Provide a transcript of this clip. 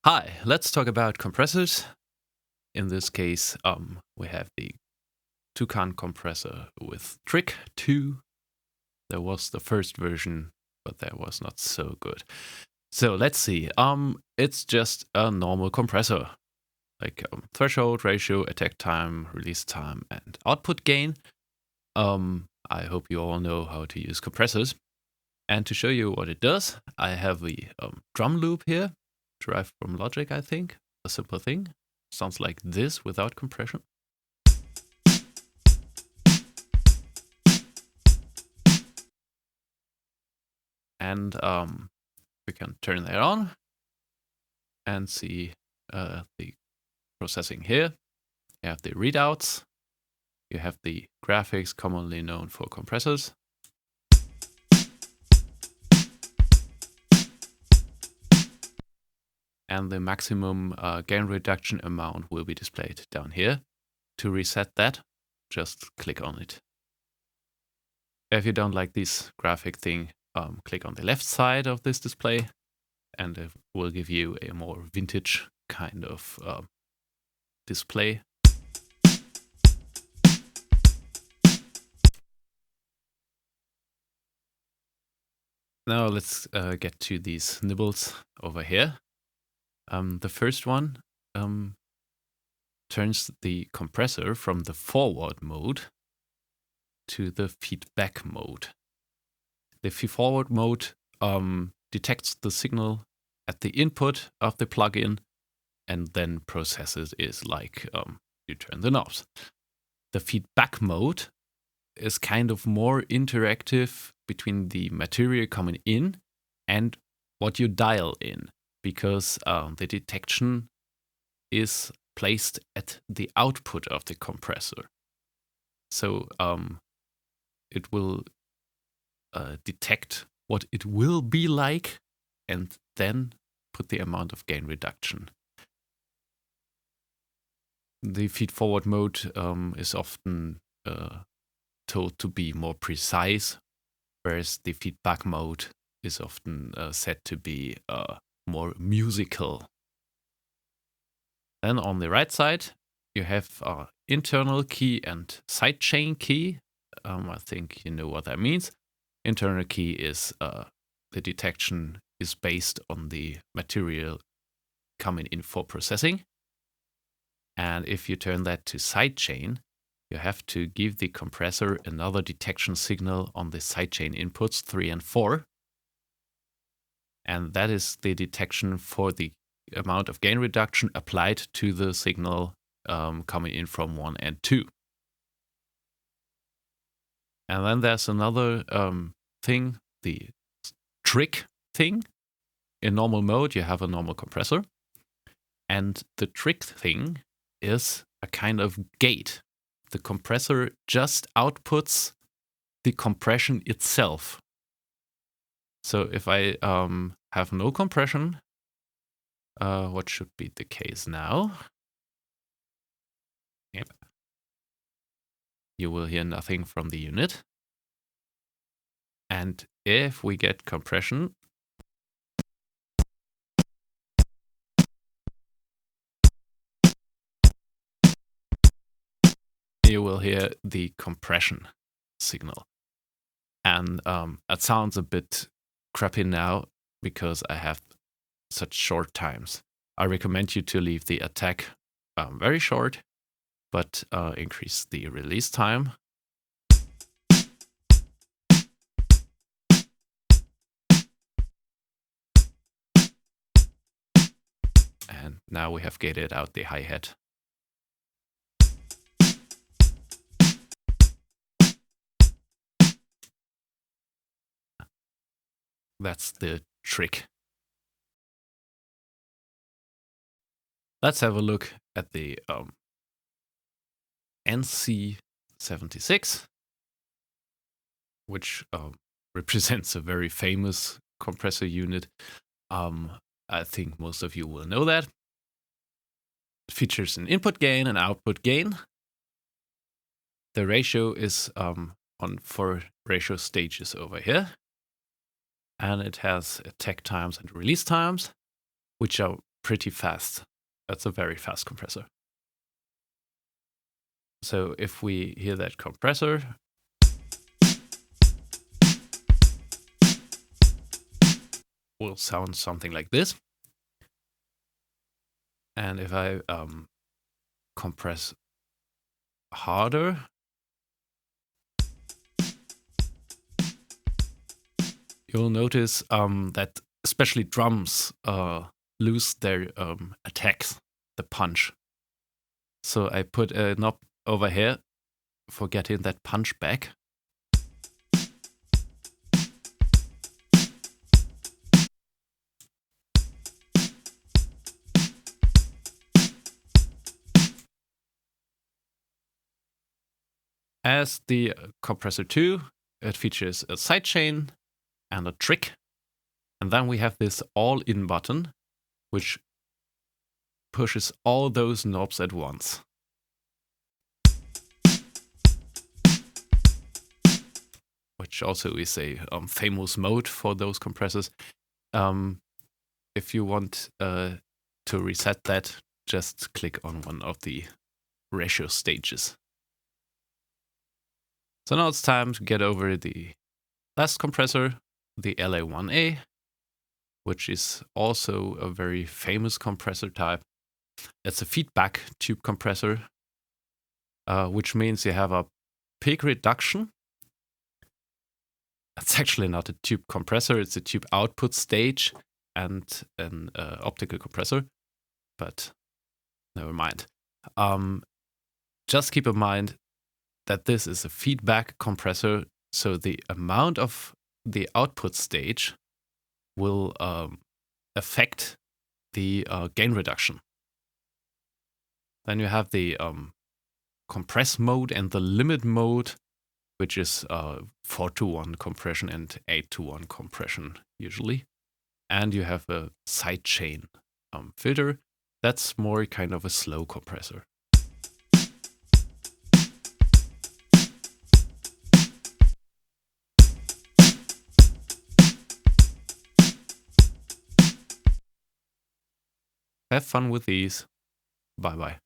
Hi, let's talk about compressors. In this case, we have the Tukan compressor with Trick 2. There was the first version, but that was not so good. So let's see. It's just a normal compressor, like threshold, ratio, attack time, release time, and output gain. I hope you all know how to use compressors. And to show you what it does, I have the drum loop here, derived from Logic, I think. A simple thing. Sounds like this without compression. And we can turn that on and see the processing here. You have the readouts. You have the graphics commonly known for compressors. And the maximum gain reduction amount will be displayed down here. To reset that, just click on it. If you don't like this graphic thing, click on the left side of this display, and it will give you a more vintage kind of display. Now let's get to these nibbles over here. The first one turns the compressor from the forward mode to the feedback mode. The feedforward mode detects the signal at the input of the plugin and then processes it like you turn the knobs. The feedback mode is kind of more interactive between the material coming in and what you dial in, because the detection is placed at the output of the compressor. So it will detect what it will be like and then put the amount of gain reduction. The feed-forward mode is often told to be more precise, whereas the feedback mode is often said to be more musical. Then on the right side, you have internal key and sidechain key. I think you know what that means. Internal key is the detection is based on the material coming in for processing. And if you turn that to sidechain, you have to give the compressor another detection signal on the sidechain inputs 3 and 4. And that is the detection for the amount of gain reduction applied to the signal coming in from 1 and 2. And then there's another thing, the trick thing. In normal mode, you have a normal compressor. And the trick thing is a kind of gate. The compressor just outputs the compression itself. So if I have no compression, what should be the case now? Yep. You will hear nothing from the unit. And if we get compression, you will hear the compression signal. And that sounds a bit crappy now because I have such short times. I recommend you to leave the attack very short, but increase the release time. And now we have gated out the hi-hat. That's the trick. Let's have a look at the NC76, which represents a very famous compressor unit. I think most of you will know that. It features an input gain and output gain. The ratio is on 4 ratio stages over here. And it has attack times and release times, which are pretty fast. That's a very fast compressor. So if we hear that compressor, will sound something like this. And if I compress harder, you'll notice that especially drums lose their attacks, the punch. So I put a knob over here for getting that punch back. As the Compressor 2, it features a sidechain and a trick. And then we have this all-in button, which pushes all those knobs at once. Which also is a famous mode for those compressors. If you want to reset that, just click on one of the ratio stages. So now it's time to get over the last compressor, the LA1A, which is also a very famous compressor type. It's a feedback tube compressor, which means you have a peak reduction. It's actually not a tube compressor, it's a tube output stage and an optical compressor, but never mind. Just keep in mind that this is a feedback compressor, so the amount of the output stage will affect the gain reduction. Then you have the compress mode and the limit mode, which is 4-to-1 compression and 8-to-1 compression usually. And you have a sidechain filter. That's more kind of a slow compressor. Have fun with these. Bye-bye.